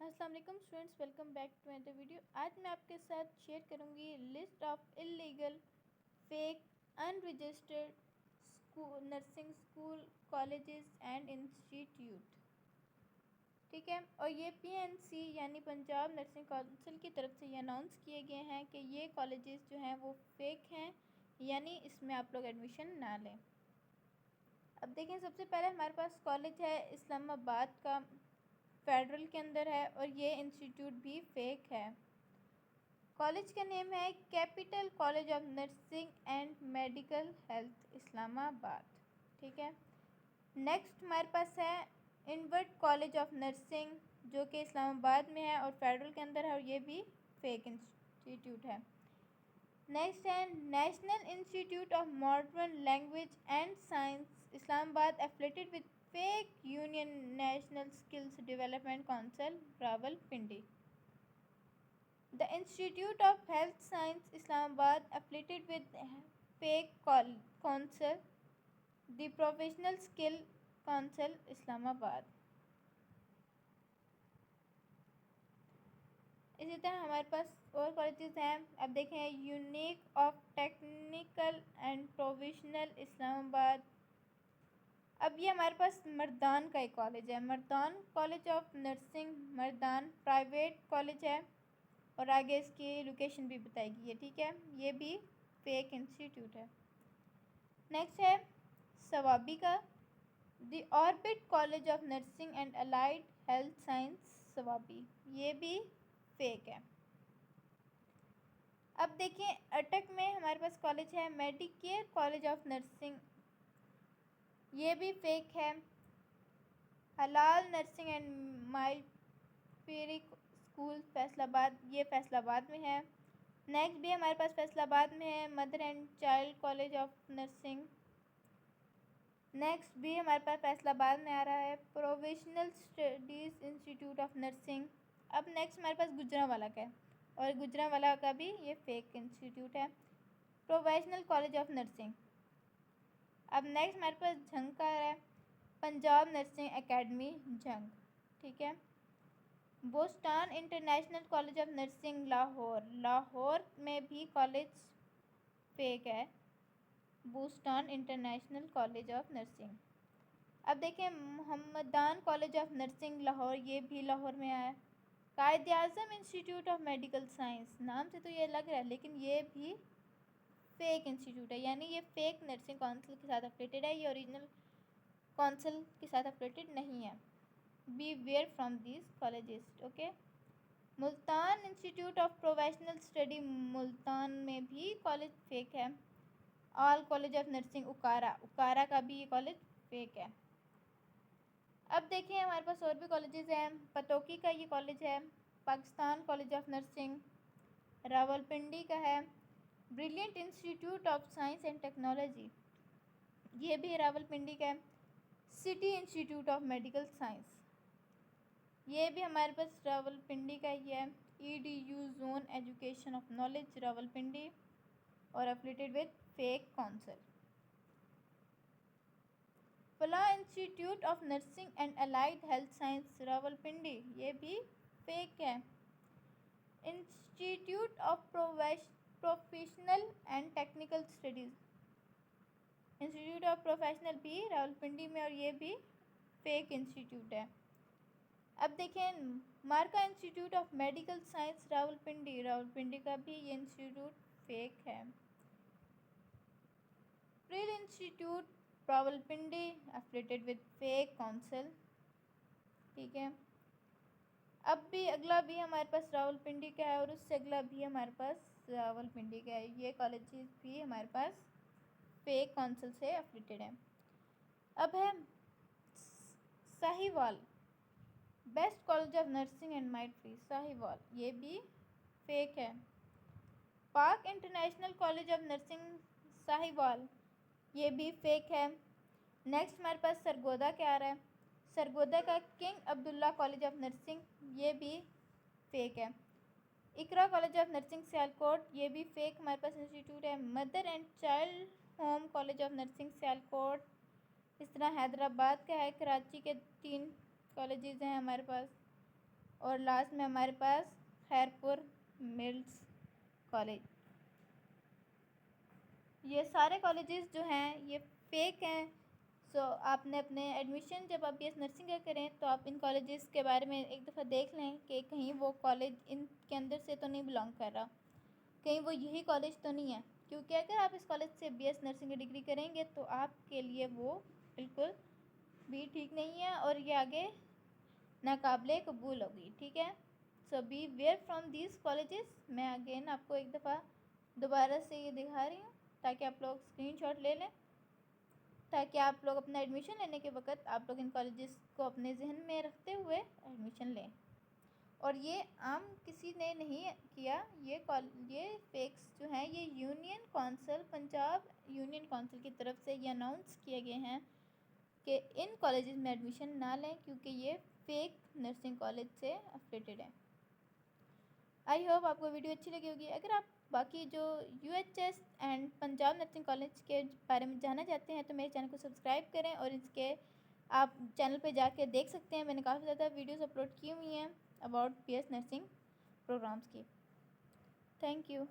अस्सलाम वालेकुम students, welcome back to another video. आज मैं आपके साथ शेयर करूंगी list of illegal, fake, unregistered nursing school, colleges and institute. ठीक है, और ये PNC यानी पंजाब नर्सिंग काउंसिल की तरफ से ये अनाउंस किए गए हैं कि ये कॉलेजेस जो हैं वो फेक हैं, यानी इसमें आप लोग एडमिशन ना लें। अब देखें, सबसे पहले हमारे पास कॉलेज है इस्लामाबाद का, फेडरल के अंदर है, और ये इंस्टीट्यूट भी फेक है। कॉलेज का नेम है capital college of nursing and medical health Islamabad. ठीक है, नेक्स्ट हमारे पास है इनवर्ट कॉलेज ऑफ नर्सिंग, जो कि इस्लामाबाद में है और फेडरल के अंदर है, और ये भी फेक इंस्टीट्यूट है। नेक्स्ट है national institute of modern language and science Islamabad, affiliated with fake union national skills development council Rawalpindi. The institute of health science Islamabad, affiliated with fake council the professional skill council Islamabad. इसी तरह हमारे पास और colleges हैं। अब देखें, unique of technical and professional Islamabad. अब ये हमारे पास मर्दान का एक कॉलेज है, Mardan college of nursing Mardan, private college है, और आगे इसकी लोकेशन भी बताएगी ये। ठीक है, ये भी फेक इंस्टीट्यूट है। नेक्स्ट है सवाबी का, the orbit college of nursing and allied health science Swabi, ये भी फेक है। अब देखिए, अटक में हमारे पास कॉलेज है मेडिकेयर कॉलेज ऑफ नर्सिंग, ये भी फेक है। हलाल नर्सिंग एंड माइपेरिक स्कूल फैसलाबाद, ये फैसलाबाद में है। नेक्स्ट भी हमारे पास फैसलाबाद में है mother and child college of nursing. Next भी हमारे पास फैसलाबाद में आ रहा है professional studies institute of nursing. अब नेक्स्ट हमारे पास गुजरांवाला का है, और गुजरांवाला का भी ये फेक इंस्टीट्यूट है, प्रोफेशनल कॉलेज ऑफ नर्सिंग। अब नेक्स्ट हमारे पास झंग का है, पंजाब नर्सिंग एकेडमी झंग। ठीक है, Boston international college of nursing Lahore, Lahore में भी कॉलेज फेक है, Boston international college of nursing. अब देखें, Mohammedan college of nursing Lahore, ये भी लाहौर में आया। कायद आज़म इंस्टीट्यूट ऑफ मेडिकल साइंस, नाम से तो ये लग रहा है लेकिन ये भी फेक इंस्टीट्यूट है, यानी ये फेक नर्सिंग काउंसिल के साथ एफिलेटेड है, ये ओरिजिनल काउंसिल के साथ एफिलेटेड नहीं है। Beware from these colleges. Okay, Multan institute of professional study, Multan में भी कॉलेज फेक है। All college of nursing Okara, Okara का भी ये कॉलेज फेक है। अब देखें, हमारे पास और भी कॉलेजेस हैं। पतोकी का ये कॉलेज है, Pakistan college of nursing, Rawalpindi का है brilliant institute of science and technology, ये भी रावलपिंडी का है। City institute of medical science, ये भी हमारे पास रावलपिंडी का ही है। EDU zone education of knowledge Rawalpindi, और एफिलेटेड विद फेक काउंसिल। फला institute of nursing and allied health science Rawalpindi, ये भी फेक है। Institute of professional and technical studies, institute of professional भी रावलपिंडी में, और ये भी फेक इंस्टीट्यूट है। अब देखें, मार्का institute of medical science Rawalpindi, Rawalpindi का भी ये इंस्टीट्यूट फेक है। प्रिल institute Rawalpindi, affiliated with fake council. ठीक है, अब भी अगला भी हमारे पास रावलपिंडी का है, और उससे अगला भी हमारे पास रावलपिंडी का है। ये कॉलेजेस भी हमारे पास फेक काउंसिल से एफिलेटेड है। अब है Sahiwal, best college of nursing and midwifery Sahiwal, ये भी फेक है। Pak international college of nursing Sahiwal, ये भी फेक है। नेक्स्ट हमारे पास सरगोदा क्या आ रहा है, सरगोदा का king Abdullah college of nursing, ये भी फेक है। इकरा कॉलेज ऑफ नर्सिंग सियालकोट, ये भी फेक हमारे पास इंस्टीट्यूट है। Mother and child home college of nursing Sialkot, इस तरह हैदराबाद का है, कराची के 3 कॉलेजेस हैं हमारे पास, और लास्ट में हमारे पास खैरपुर मिल्स कॉलेज। ये सारे कॉलेजेस जो हैं ये फेक हैं। सो आपने अपने एडमिशन जब आप BS नर्सिंग का करें तो आप इन कॉलेजेस के बारे में एक दफ़ा देख लें कि कहीं वो कॉलेज इनके अंदर से तो नहीं बिलोंग कर रहा, कहीं वो यही कॉलेज तो नहीं है। क्योंकि अगर आप इस कॉलेज से BS नर्सिंग की डिग्री करेंगे तो आपके लिए वो बिल्कुल भी ठीक नहीं है और ये आगे नाकाबिले कबूल होगी। ठीक है, so beware from these colleges. मैं अगेन आपको एक दफ़ा दोबारा से ये दिखा रही हूँ ताकि आप लोग स्क्रीनशॉट ले लें, ताकि आप लोग अपना एडमिशन लेने के वक्त आप लोग इन कॉलेजेस को अपने जहन में रखते हुए एडमिशन लें। और ये आम किसी ने नहीं किया, ये फेक्स जो हैं ये union council, Punjab union council की तरफ से ये अनाउंस किए गए हैं कि इन कॉलेजेस में एडमिशन ना लें क्योंकि ये फेक नर्सिंग कॉलेज से अफिलेटेड है। आई होप आपको वीडियो अच्छी लगी होगी। अगर आप बाकी जो UHS and Punjab nursing college के बारे में जानना चाहते हैं तो मेरे चैनल को सब्सक्राइब करें और इसके आप चैनल पे जाके देख सकते हैं, मैंने काफ़ी ज़्यादा वीडियोस अपलोड की हुई हैं अबाउट BS नर्सिंग प्रोग्राम्स की। Thank you.